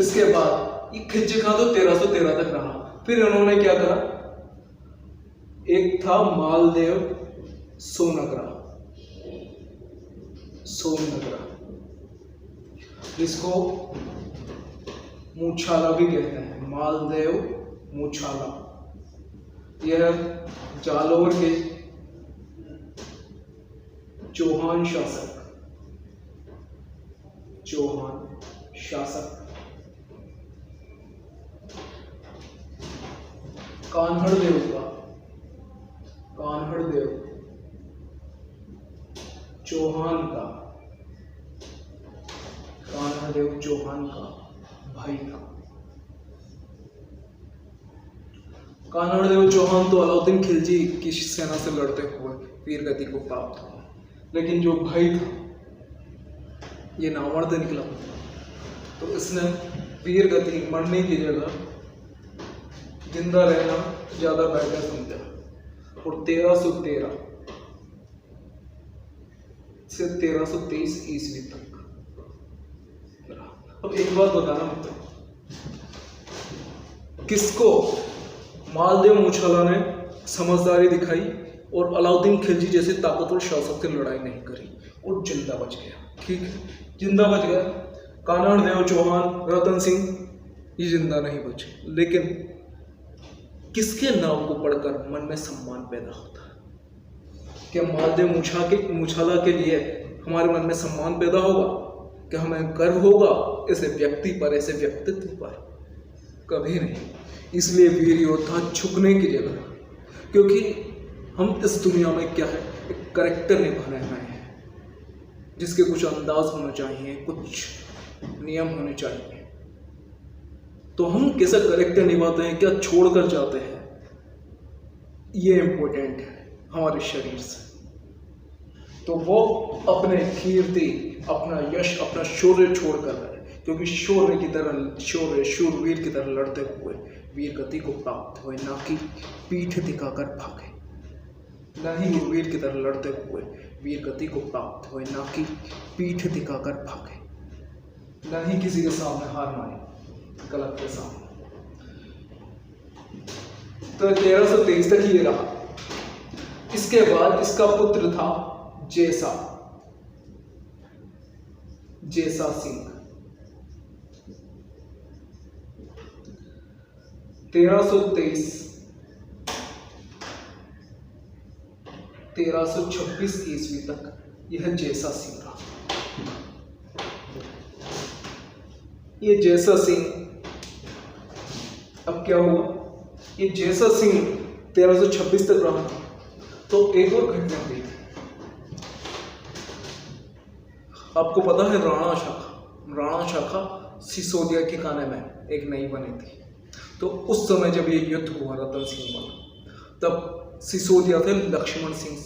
Speaker 1: इसके बाद ये खिज्जी खां तो 1313 तक रहा। फिर उन्होंने क्या करा, एक था मालदेव सोनगरा, जिसको मूछाला भी कहते हैं, मालदेव मूछाला। यह जालोर के चौहान शासक कान्हड़ देव चौहान का भाई था। कान्हड़ देव चौहान तो अलाउद्दीन खिलजी की सेना से लड़ते हुए वीर गति को प्राप्त हुआ, लेकिन जो भाई था ये नामर्द निकला, तो इसने वीर गति मरने की जगह जिंदा रहना ज्यादा बेहतर समझा और 1313 से 1323 ईस्वी तक। अब एक बात बताना मतलब, किसको मालदेव मूछाला ने समझदारी दिखाई और अलाउद्दीन खिलजी जैसे ताकतवर शासक से लड़ाई नहीं करी और जिंदा बच गया। ठीक है, जिंदा बच गया। कान्हड़ देव चौहान, रतन सिंह ये जिंदा नहीं बचे, लेकिन किसके नाम को पढ़कर मन में सम्मान पैदा होता है? क्या मालदेव मूछाला के लिए हमारे मन में सम्मान पैदा होगा? क्या हमें गर्व होगा ऐसे व्यक्ति पर, ऐसे व्यक्तित्व पर? कभी नहीं। इसलिए वीर योद्धा झुकने की जगह, क्योंकि हम इस दुनिया में क्या है, एक करेक्टर निभाने आए हैं जिसके कुछ अंदाज होना चाहिए, कुछ नियम होने चाहिए। तो हम कैसा करेक्टर निभाते हैं, क्या छोड़कर जाते हैं, ये इंपॉर्टेंट है हमारे शरीर से। तो वो अपने कीर्ति, अपना यश, अपना शौर्य छोड़कर रहे, क्योंकि शूरवीर की तरह लड़ते हुए वीर गति को प्राप्त हुए, ना कि पीठ दिखाकर भागे। ना ही वीर की तरह लड़ते हुए वीर गति को प्राप्त हुए, ना कि पीठ दिखाकर भागे, ना ही किसी के सामने हार माने, गलत के सामने। तो 1323 तक ये रहा। इसके बाद इसका पुत्र था जैसा सिंह। 1326 ईस्वी तक यह जैसा सिंह रहा। ये जैसा सिंह, अब क्या हुआ, ये जैसा सिंह 1326 तक रहा, तो एक और घटना हुई। आपको पता है राणा शाखा सिसोदिया के खाने में एक नई बनी थी। तो उस समय जब ये युद्ध हुआ रतन सिंह वाला, तब सिसोदिया थे लक्ष्मण सिंह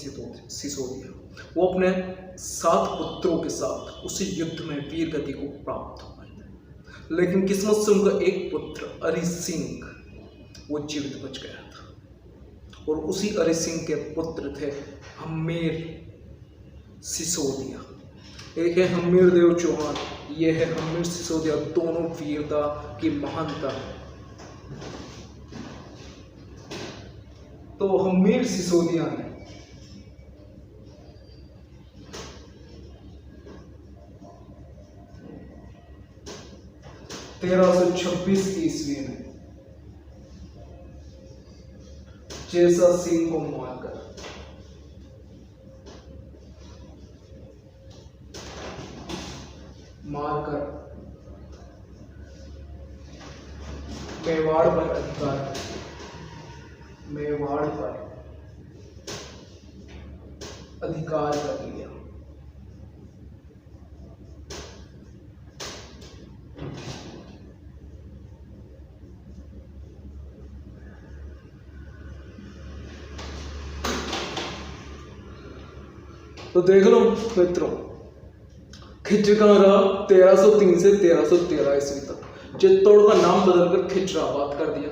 Speaker 1: सिसोदिया। वो अपने 7 पुत्रों के साथ उसी युद्ध में वीर गति को प्राप्त हुए थे, लेकिन किस्मत से उनका एक पुत्र अरि सिंह वो जीवित बच गया था, और उसी अरि सिंह के पुत्र थे हम्मीर सिसोदिया। एक है हम्मीर देव चौहान, ये है हम्मीर सिसोदिया, दोनों वीरता की महानता है। तो हम्मीर सिसोदिया ने (1326 ईस्वी में जैसा सिंह को मारकर मेवाड़ पर अधिकार कर लिया। तो देख लो मित्रों, खिच्चका रहा 1303 से 1313 ईस्वी तक। चित्तौड़ का नाम बदलकर खिजराबाद कर दिया।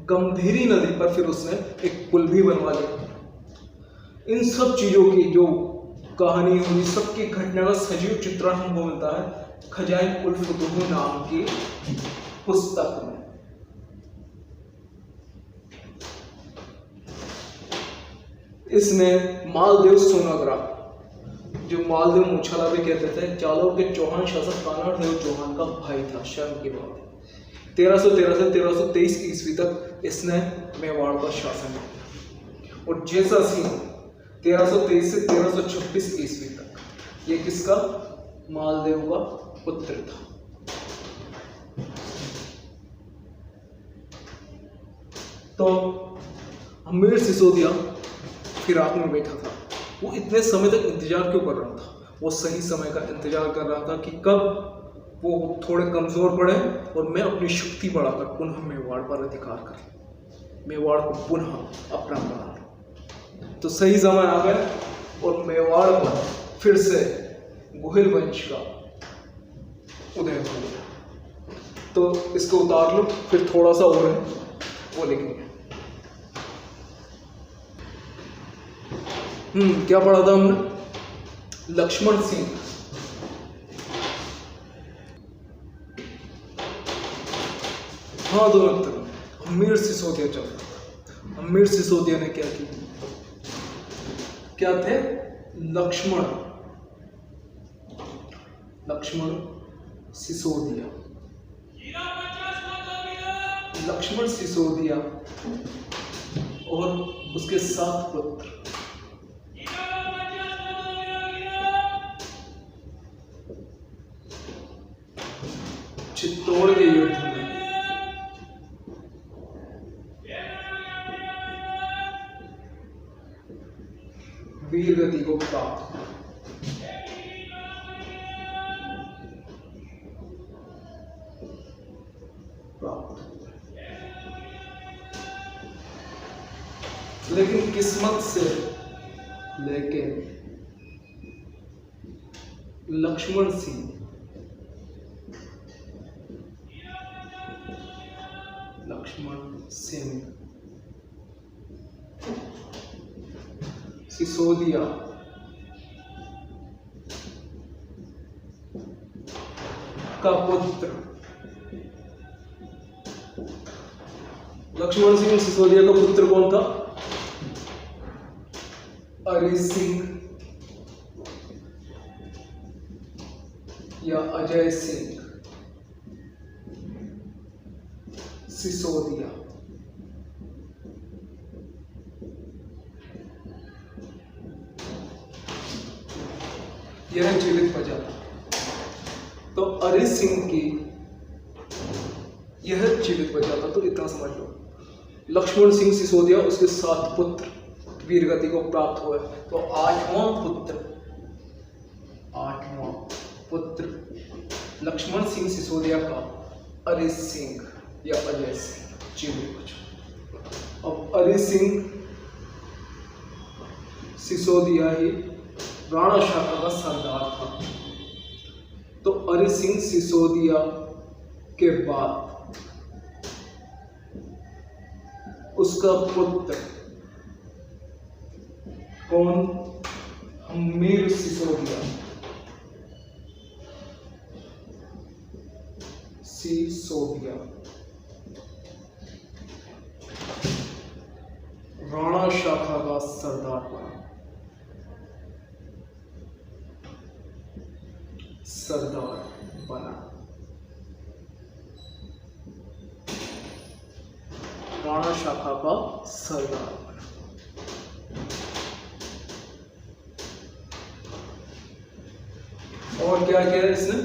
Speaker 1: गंभीरी नदी पर फिर उसने एक पुल भी बनवा लिया। इन सब चीजों की जो कहानी हुई, सबकी घटना का सजीव चित्रण हमको मिलता है खजाइन उल फुतूह नाम की पुस्तक में। इसमें मालदेव सोनाग्रा, जो मालदेव मुछाला भी कहते थे, जालौर के चौहान शासक कान्हादेव चौहान का भाई था। शर्म की बात है। 1313 से 1323 ईस्वी तक इसने मेवाड़ पर शासन किया। और जैसा सिंह 1323 से 1326 ईस्वी तक, ये किसका? मालदेव का पुत्र था। तो हमीर सिसोदिया फिराक में बैठा था। वो इतने समय तक इंतजार क्यों कर रहा था? वो सही समय का इंतजार कर रहा था कि कब वो थोड़े कमजोर पड़े और मैं अपनी शक्ति बढ़ाकर पुनः मेवाड़ पर अधिकार कर, मेवाड़ को पुनः अपना बना लूं। तो सही समय आ गया और मेवाड़ पर फिर से गोहिल वंश का उदय हो गया। तो इसको उतार लो, फिर थोड़ा सा और है वो लिखेंगे। क्या पढ़ा था हमने? लक्ष्मण सिंह। हाँ दोस्तों, हमीर सिसोदिया चल रहा था। हमीर सिसोदिया ने क्या किया? क्या थे? लक्ष्मण सिसोदिया। लक्ष्मण सिसोदिया और उसके 7 पुत्र चित्तौड़ के युद्ध में वीर गति को प्राप्त। लेकिन किस्मत से लक्ष्मण सिंह सिसोदिया का पुत्र, लक्ष्मण सिंह सिसोदिया का पुत्र कौन था? अरि सिंह या अजय सिंह सिसोदिया। यह जीवित बचा था। तो अरि सिंह की यह जीवित बचा था। तो इतना समझ लो, लक्ष्मण सिंह सिसोदिया, उसके 7 पुत्र वीरगति को प्राप्त हुए। तो 8वां पुत्र लक्ष्मण सिंह सिसोदिया का अरि सिंह या अजय सिंह जीवित बचा। अब अरि सिंह सिसोदिया ही राणा शाखा का सरदार था। तो अरि सिंह सिसोदिया के बाद उसका पुत्र कौन? हमीर सिसोदिया। राणा शाखा का सरदार बना। राणा शाखा का सरदार बना। और क्या किया इसने?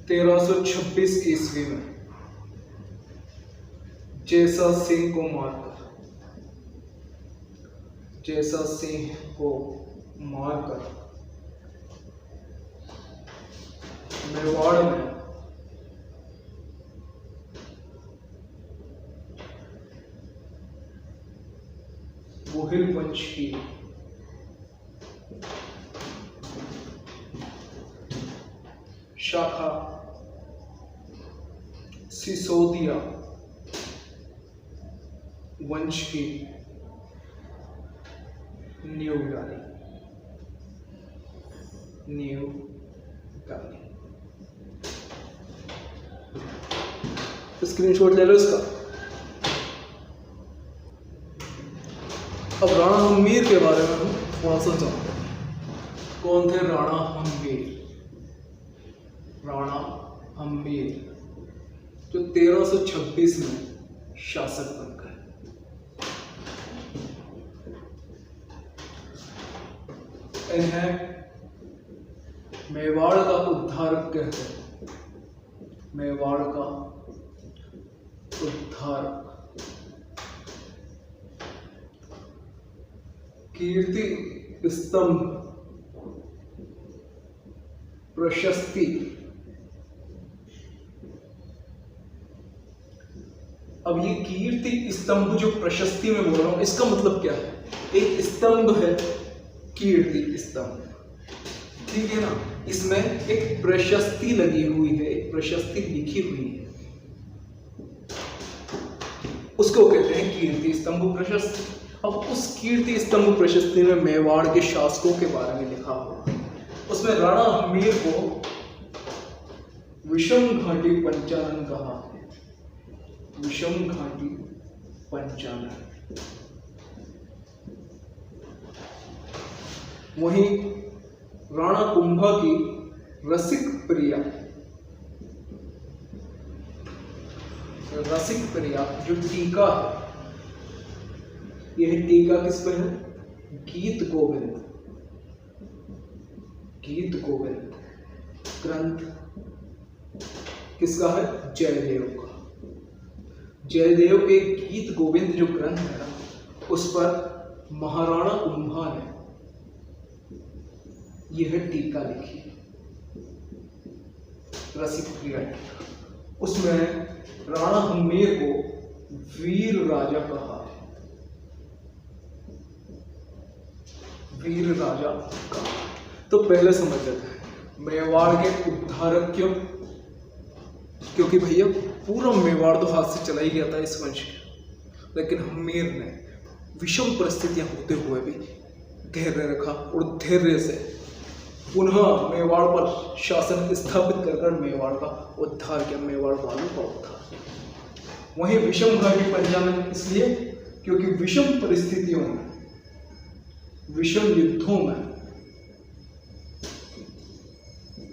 Speaker 1: 1326 ईस्वी में जैसा सिंह को मारकर मेवाड़ में गोहिल वंश की शाखा सिसोदिया वंश की नींव डाली। स्क्रीनशॉट ले लो इसका। अब राणा हम्मीर के बारे में हम थोड़ा सा जानते हैं। कौन थे राणा हम्मीर? राणा हम्मीर जो 1326 में शासक बन गए। इन्हें मेवाड़ का उद्धारक कहते हैं। मेवाड़ का उद्धारक। कीर्ति स्तंभ प्रशस्ति। अब ये कीर्ति स्तंभ जो प्रशस्ति में बोल रहा हूं, इसका मतलब क्या है? एक स्तंभ है कीर्ति स्तंभ, ठीक है ना। इसमें एक प्रशस्ति लगी हुई है, एक प्रशस्ति लिखी हुई है, उसको कहते हैं कीर्ति स्तंभ प्रशस्ति। अब उस कीर्ति स्तंभ प्रशस्ति में मेवाड़ के शासकों के बारे में लिखा हुआ है। उसमें राणा हम्मीर को विषम घाटी पंचानन कहा है। विषम घाटी पंचानन। वहीं राणा कुंभा की रसिक प्रिया। रसिक प्रिया जो टीका है, यह टीका किस पर है? गीत गोविंद। गीत गोविंद ग्रंथ किसका है? जयदेव का। जयदेव के गीत गोविंद जो ग्रंथ है ना, उस पर महाराणा कुंभा ने यह टीका लिखी, रसिक प्रिया टीका। उसमें राणा हम्मीर को वीर राजा कहा है। वीर राजा कहा। तो पहले समझ लेते हैं मेवाड़ के उद्धारक क्यों? क्योंकि भैया पूरा मेवाड़ तो हाथ से चला ही गया था इस वंश के, लेकिन हम्मीर ने विषम परिस्थितियां होते हुए भी धैर्य रखा और धैर्य से पुनः मेवाड़ पर शासन स्थापित कर मेवाड़ का उद्धार किया, मेवाड़ वालों का उद्धार। वहीं विषम घाटी पंचानन इसलिए क्योंकि विषम परिस्थितियों में, विषम युद्धों में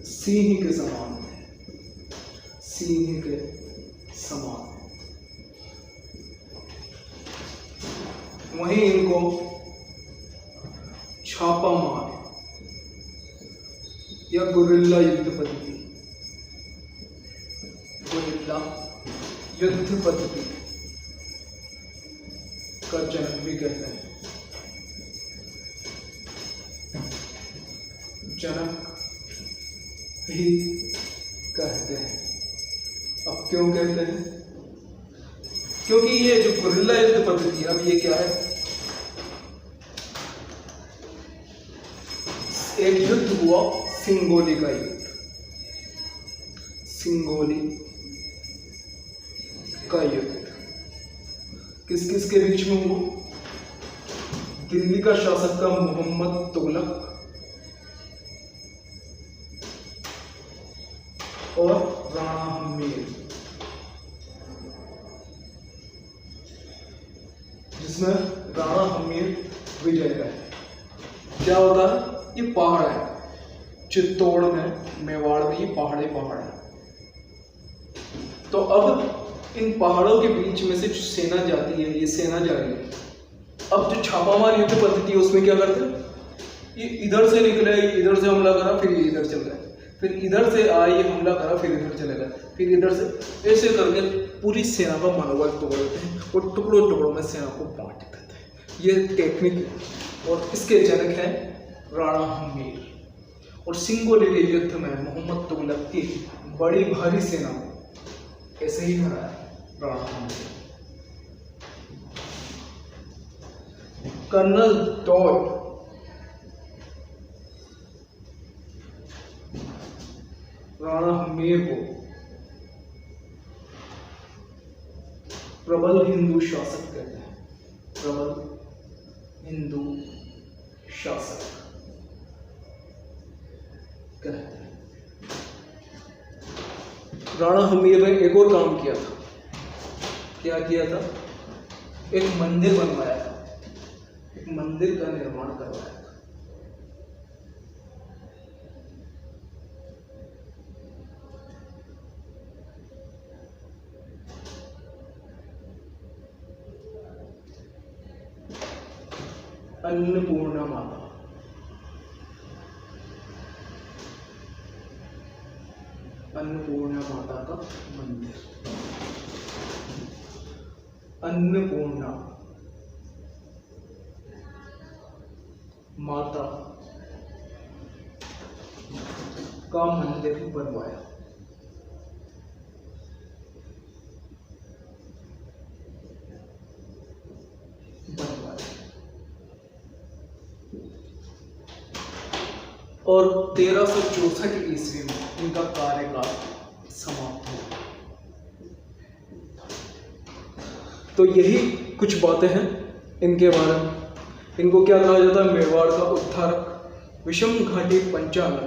Speaker 1: सिंह के समान, सिंह के समान। वहीं इनको छापा मार या गुरिल्ला युद्ध पद्धति, गुरिल्ला युद्ध पद्धति का जनक भी कहते हैं। जनक भी कहते हैं। अब क्यों कहते हैं? क्योंकि ये जो गुरिल्ला युद्ध पद्धति, अब ये क्या है? एक युद्ध हुआ, सिंगोली का युद्ध। सिंगोली का युद्ध किस किस के बीच में हुआ? दिल्ली का शासक था मोहम्मद तुगलक और राणा हम्मीर, जिसमें राणा हम्मीर विजय गए। क्या होता है? ये पहाड़ है, चित्तौड़ में, मेवाड़ में ये पहाड़ है। तो अब इन पहाड़ों के बीच में से जो सेना जाती है, ये सेना जा रही है। अब जो छापामार युद्ध पद्धति है उसमें क्या करते हैं? ये इधर से निकले, इधर से हमला करा, फिर ये इधर चल गए, फिर इधर से आए, ये हमला करा, फिर इधर चले गए, फिर इधर से, ऐसे करके पूरी सेना का मनोबल तोड़ देते हैं और टुकड़ों टुकड़ों में सेना को बांट देते हैं। ये टेक्निक है और इसके जनक हैं राणा हम्मीर। और सिंगोली के युद्ध में मोहम्मद तुगलक की बड़ी भारी सेना को ऐसे ही हराया राणा हम्मीर। कर्नल राणा हम्मीर को प्रबल हिंदू शासक कहते हैं। प्रबल हिंदू शासक कहते हैं। राणा हम्मीर ने एक और काम किया था। क्या किया था? एक मंदिर बनवाया था, एक मंदिर का निर्माण करवाया था। अन्नपूर्णा माता, अन्नपूर्णा माता का मंदिर। अन्नपूर्णा माता का मंदिर बनवाया। और 1364 ईस्वी में इनका कार्यकाल समाप्त हुआ। तो यही कुछ बातें हैं इनके बारे में। इनको क्या कहा जाता है? मेवाड़ का उद्धारक, विषम घाटी पंचानन,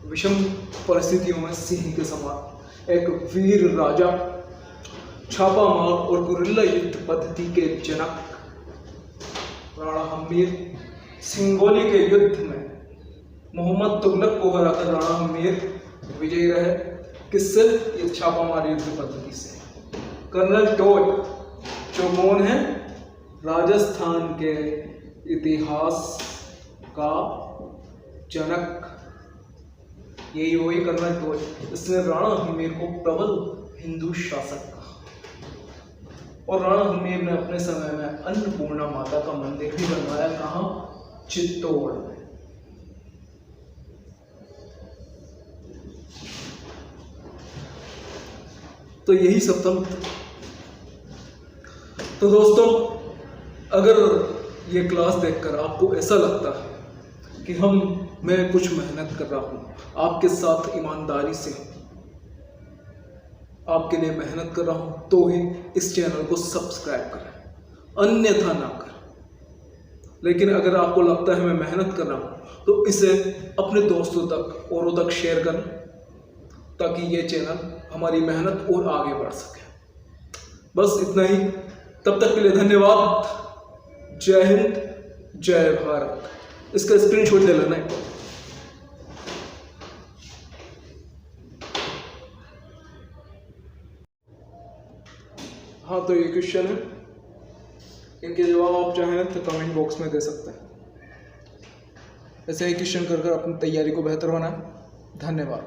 Speaker 1: विषम परिस्थितियों में सिंह के समान एक वीर राजा, छापामार और गुरिल्ला युद्ध पद्धति के जनक राणा हम्मीर सिंगोली के युद्ध में मोहम्मद तुगलक को हराकर राणा हम्मीर विजयी रहे। किससे? ये छापामार युद्ध पद्धति से। कर्नल टोड जो कौन है? राजस्थान के इतिहास का जनक, यही वही कर्नल टोड। इसने राणा हम्मीर को प्रबल हिंदू शासक कहा। और राणा हम्मीर ने अपने समय में अन्नपूर्णा माता का मंदिर भी बनवाया। कहाँ? चित्तौड़ में। तो यही सब था। तो दोस्तों, अगर ये क्लास देखकर आपको ऐसा लगता है कि मैं कुछ मेहनत कर रहा हूँ, आपके साथ ईमानदारी से आपके लिए मेहनत कर रहा हूँ, तो ही इस चैनल को सब्सक्राइब करें, अन्यथा ना करें। लेकिन अगर आपको लगता है मैं मेहनत कर रहा हूँ, तो इसे अपने दोस्तों तक, औरों तक शेयर करें, ताकि ये चैनल हमारी मेहनत और आगे बढ़ सके। बस इतना ही। तब तक के लिए धन्यवाद। जय हिंद, जय भारत। इसका स्क्रीनशॉट ले लेना एक बार। हाँ, तो ये क्वेश्चन है, इनके जवाब आप चाहें तो कमेंट बॉक्स में दे सकते हैं। ऐसे ही क्वेश्चन कर अपनी तैयारी को बेहतर बनाएं। धन्यवाद।